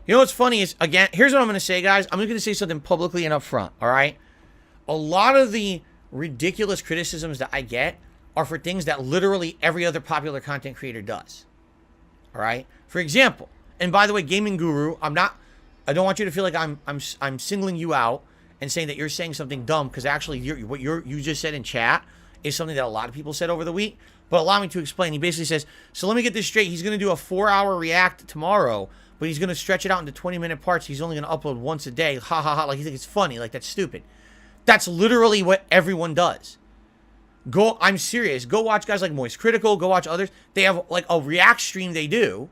You know what's funny is, again, here's what I'm going to say, guys. I'm going to say something publicly and up front, all right? A lot of the ridiculous criticisms that I get are for things that literally every other popular content creator does, all right? For example, and by the way, Gaming Guru, I don't want you to feel like I'm singling you out and saying that you're saying something dumb, because actually what you just said in chat is something that a lot of people said over the week. But allow me to explain. He basically says, so let me get this straight. He's going to do a 4-hour react tomorrow, but he's going to stretch it out into 20-minute parts. He's only going to upload once a day. Ha ha ha. Like, he thinks it's funny. Like, that's stupid. That's literally what everyone does. I'm serious. Go watch guys like Moist Critical. Go watch others. They have like a react stream they do.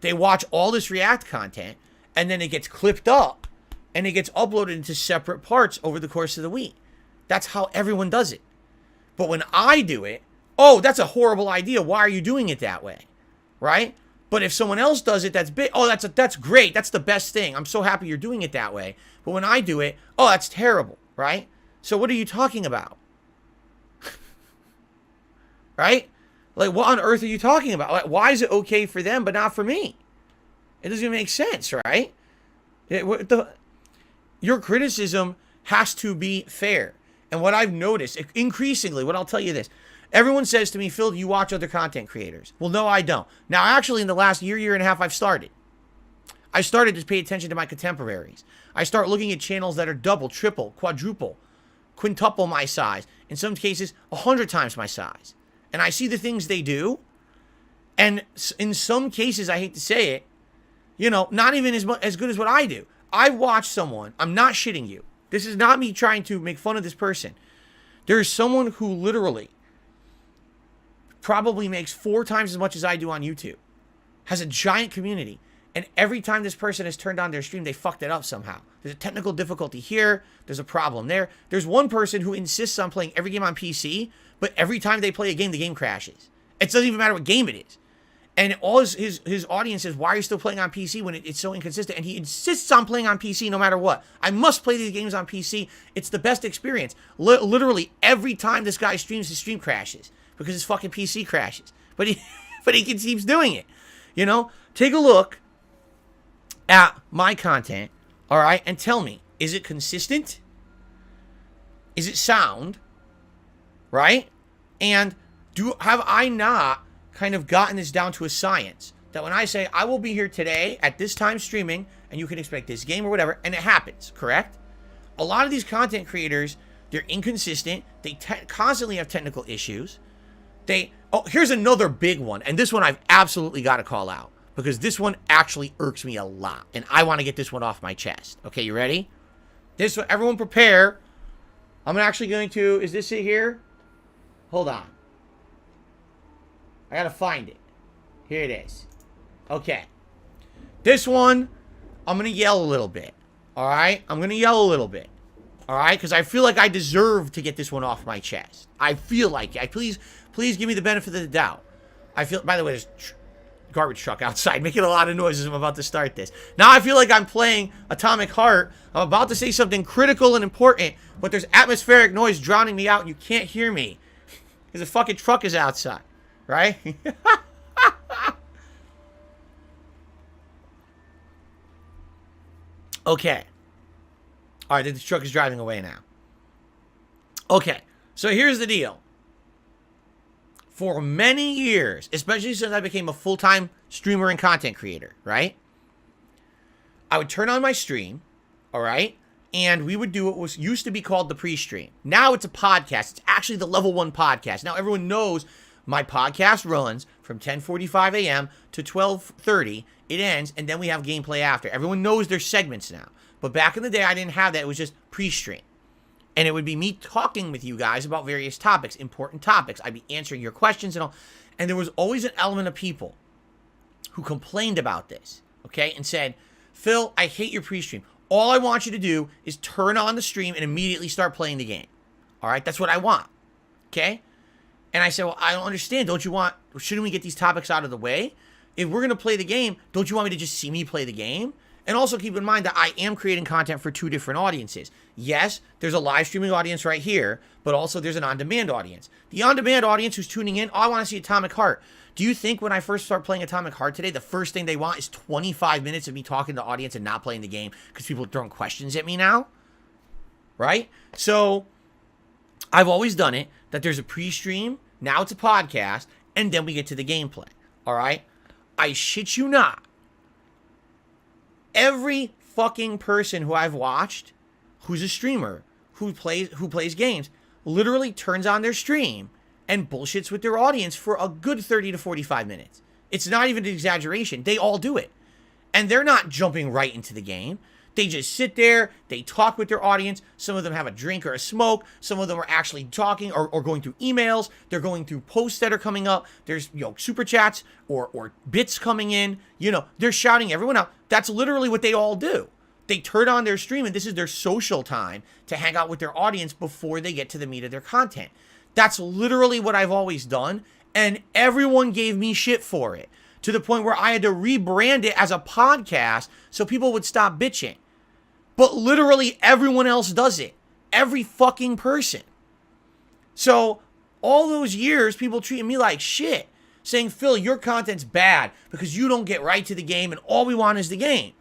They watch all this react content, and then it gets clipped up, and it gets uploaded into separate parts over the course of the week. That's how everyone does it. But when I do it, oh, that's a horrible idea. Why are you doing it that way? Right? But if someone else does it, that's big. Oh, that's great. That's the best thing. I'm so happy you're doing it that way. But when I do it, oh, that's terrible. Right? So what are you talking about? Right? Like, what on earth are you talking about? Like, why is it okay for them but not for me? It doesn't even make sense, right? Your criticism has to be fair. And what I've noticed, increasingly, what I'll tell you this. Everyone says to me, Phil, do you watch other content creators? Well, no, I don't. Now, actually, in the last year and a half, I've started. I started to pay attention to my contemporaries. I start looking at channels that are double, triple, quadruple, quintuple my size. In some cases, 100 times my size. And I see the things they do. And in some cases, I hate to say it, you know, not even as good as what I do. I watch someone. I'm not shitting you. This is not me trying to make fun of this person. There is someone who literally probably makes 4 times as much as I do on YouTube. Has a giant community. And every time this person has turned on their stream, they fucked it up somehow. There's a technical difficulty here. There's a problem there. There's one person who insists on playing every game on PC, but every time they play a game, the game crashes. It doesn't even matter what game it is. And all his audience says, why are you still playing on PC when it's so inconsistent? And he insists on playing on PC no matter what. I must play these games on PC. It's the best experience. Literally, every time this guy streams, his stream crashes. Because his fucking PC crashes. But he keeps doing it. You know? Take a look at my content, all right? And tell me, is it consistent? Is it sound? Right? And have I not kind of gotten this down to a science that when I say I will be here today at this time streaming and you can expect this game or whatever, and it happens, correct? A lot of these content creators, they're inconsistent. They constantly have technical issues. Here's another big one, and this one I've absolutely got to call out because this one actually irks me a lot, and I want to get this one off my chest. Okay, you ready? This one, everyone prepare. I'm actually going to, is this it here? Hold on. I gotta find it. Here it is. Okay. This one, I'm gonna yell a little bit. Alright? I'm gonna yell a little bit. Alright? Because I feel like I deserve to get this one off my chest. I feel like it. Please give me the benefit of the doubt. By the way, there's garbage truck outside making a lot of noise as I'm about to start this. Now I feel like I'm playing Atomic Heart. I'm about to say something critical and important, but there's atmospheric noise drowning me out and you can't hear me. Because the fucking truck is outside. Right? Okay. Alright, the truck is driving away now. Okay. So here's the deal. For many years, especially since I became a full-time streamer and content creator, right? I would turn on my stream, alright? And we would do what was used to be called the pre-stream. Now it's a podcast. It's actually the level 1 podcast. Now everyone knows my podcast runs from 10:45 a.m. to 12:30. It ends, and then we have gameplay after. Everyone knows there's segments now. But back in the day, I didn't have that. It was just pre-stream. And it would be me talking with you guys about various topics, important topics. I'd be answering your questions and all. And there was always an element of people who complained about this, okay? And said, Phil, I hate your pre-stream. All I want you to do is turn on the stream and immediately start playing the game. All right? That's what I want, okay? And I said, well, I don't understand. Shouldn't we get these topics out of the way? If we're going to play the game, don't you want me to just see me play the game? And also keep in mind that I am creating content for 2 different audiences. Yes, there's a live streaming audience right here, but also there's an on-demand audience. The on-demand audience who's tuning in, oh, I want to see Atomic Heart. Do you think when I first start playing Atomic Heart today, the first thing they want is 25 minutes of me talking to the audience and not playing the game because people are throwing questions at me now? Right? So I've always done it that there's a pre-stream, now it's a podcast, and then we get to the gameplay. All right? I shit you not. Every fucking person who I've watched who's a streamer, who plays games, literally turns on their stream and bullshits with their audience for a good 30 to 45 minutes. It's not even an exaggeration. They all do it. And they're not jumping right into the game. They just sit there, they talk with their audience. Some of them have a drink or a smoke. Some of them are actually talking or going through emails. They're going through posts that are coming up. There's, super chats or bits coming in. They're shouting everyone out. That's literally what they all do. They turn on their stream and this is their social time to hang out with their audience before they get to the meat of their content. That's literally what I've always done. And everyone gave me shit for it, to the point where I had to rebrand it as a podcast so people would stop bitching. But literally everyone else does it. Every fucking person. So all those years, people treating me like shit, saying, Phil, your content's bad because you don't get right to the game and all we want is the game.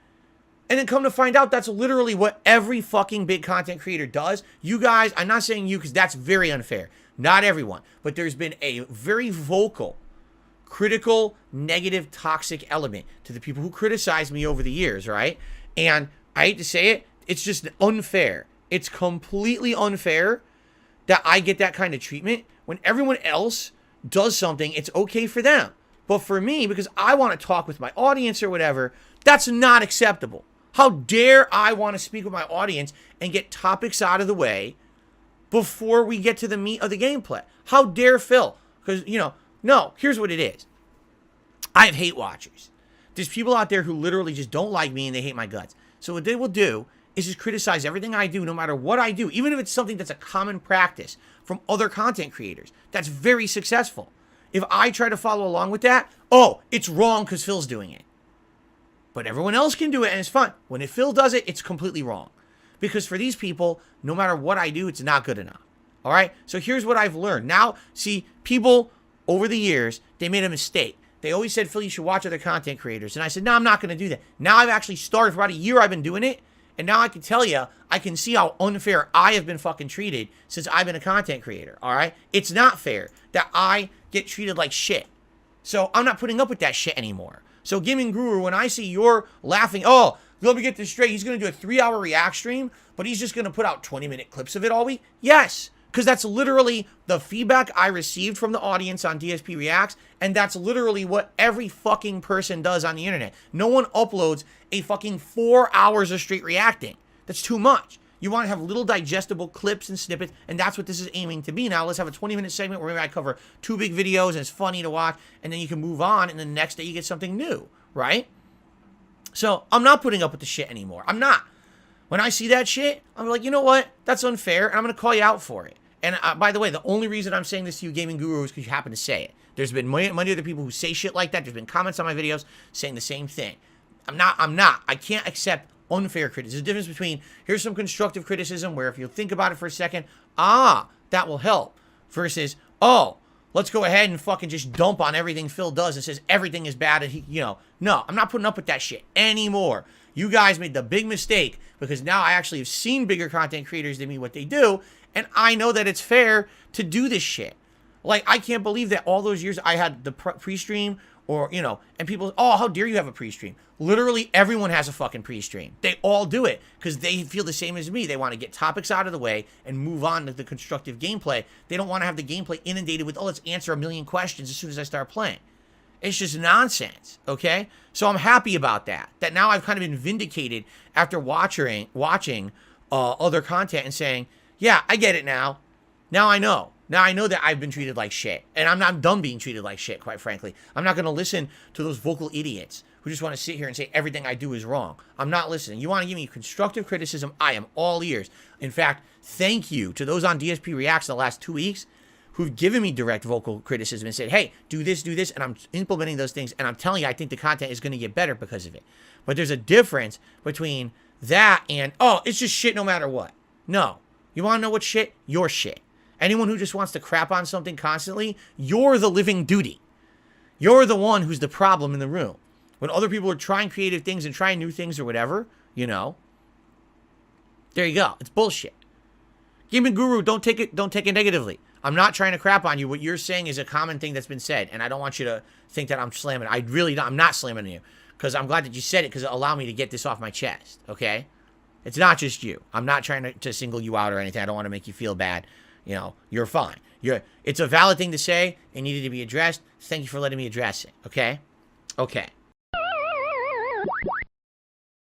And then come to find out that's literally what every fucking big content creator does. You guys, I'm not saying you because that's very unfair. Not everyone. But there's been a very vocal, critical, negative, toxic element to the people who criticize me over the years, right? And I hate to say it, it's just unfair. It's completely unfair that I get that kind of treatment when everyone else does something. It's okay for them. But for me, because I want to talk with my audience or whatever, that's not acceptable. How dare I want to speak with my audience and get topics out of the way before we get to the meat of the gameplay? How dare Phil? Because, no, here's what it is. I have hate watchers. There's people out there who literally just don't like me and they hate my guts. So what they will do is just criticize everything I do, no matter what I do, even if it's something that's a common practice from other content creators. That's very successful. If I try to follow along with that, oh, it's wrong because Phil's doing it. But everyone else can do it and it's fun. When Phil does it, it's completely wrong. Because for these people, no matter what I do, it's not good enough. All right? So here's what I've learned. Now, see, people over the years, they made a mistake. They always said, Phil, you should watch other content creators. And I said, no, I'm not going to do that. Now I've actually started. For about a year, I've been doing it. And now I can tell you, I can see how unfair I have been fucking treated since I've been a content creator. All right? It's not fair that I get treated like shit. So I'm not putting up with that shit anymore. So Gaming Guru, when I see you're laughing, oh, let me get this straight. He's going to do a 3-hour react stream, but he's just going to put out 20-minute clips of it all week. Yes, because that's literally the feedback I received from the audience on DSP Reacts, and that's literally what every fucking person does on the internet. No one uploads a fucking 4 hours of straight reacting. That's too much. You want to have little digestible clips and snippets, and that's what this is aiming to be. Now, let's have a 20-minute segment where maybe I cover 2 big videos, and it's funny to watch, and then you can move on, and the next day you get something new, right? So, I'm not putting up with the shit anymore. I'm not. When I see that shit, I'm like, you know what? That's unfair, and I'm going to call you out for it. And by the way, the only reason I'm saying this to you, Gaming Guru, is because you happen to say it. There's been many other people who say shit like that. There's been comments on my videos saying the same thing. I'm not. I can't accept unfair criticism. There's a difference between, here's some constructive criticism where if you think about it for a second, that will help, versus, oh, let's go ahead and fucking just dump on everything Phil does and says everything is bad and no, I'm not putting up with that shit anymore. You guys made the big mistake because now I actually have seen bigger content creators than me what they do, and I know that it's fair to do this shit. Like, I can't believe that all those years I had the pre-stream or, and people, oh, how dare you have a pre-stream? Literally everyone has a fucking pre-stream. They all do it because they feel the same as me. They want to get topics out of the way and move on to the constructive gameplay. They don't want to have the gameplay inundated with, oh, let's answer a million questions as soon as I start playing. It's just nonsense, okay? So I'm happy about that. That now I've kind of been vindicated after watching other content and saying, yeah, I get it now. Now I know. Now I know that I've been treated like shit. And I'm not done being treated like shit, quite frankly. I'm not going to listen to those vocal idiots who just want to sit here and say everything I do is wrong. I'm not listening. You want to give me constructive criticism? I am all ears. In fact, thank you to those on DSP Reacts the last 2 weeks, who've given me direct vocal criticism and said, hey, do this, and I'm implementing those things, and I'm telling you, I think the content is going to get better because of it. But there's a difference between that and, oh, it's just shit no matter what. No. You want to know what shit? Your shit. Anyone who just wants to crap on something constantly, you're the living duty. You're the one who's the problem in the room. When other people are trying creative things and trying new things or whatever, you know, there you go. It's bullshit. Gaming Guru, don't take it negatively. I'm not trying to crap on you. What you're saying is a common thing that's been said, and I don't want you to think that I'm slamming. I'm not slamming you, because I'm glad that you said it, because it allowed me to get this off my chest, okay? It's not just you. I'm not trying to single you out or anything. I don't want to make you feel bad. You know, you're fine. It's a valid thing to say. It needed to be addressed. Thank you for letting me address it, okay? Okay.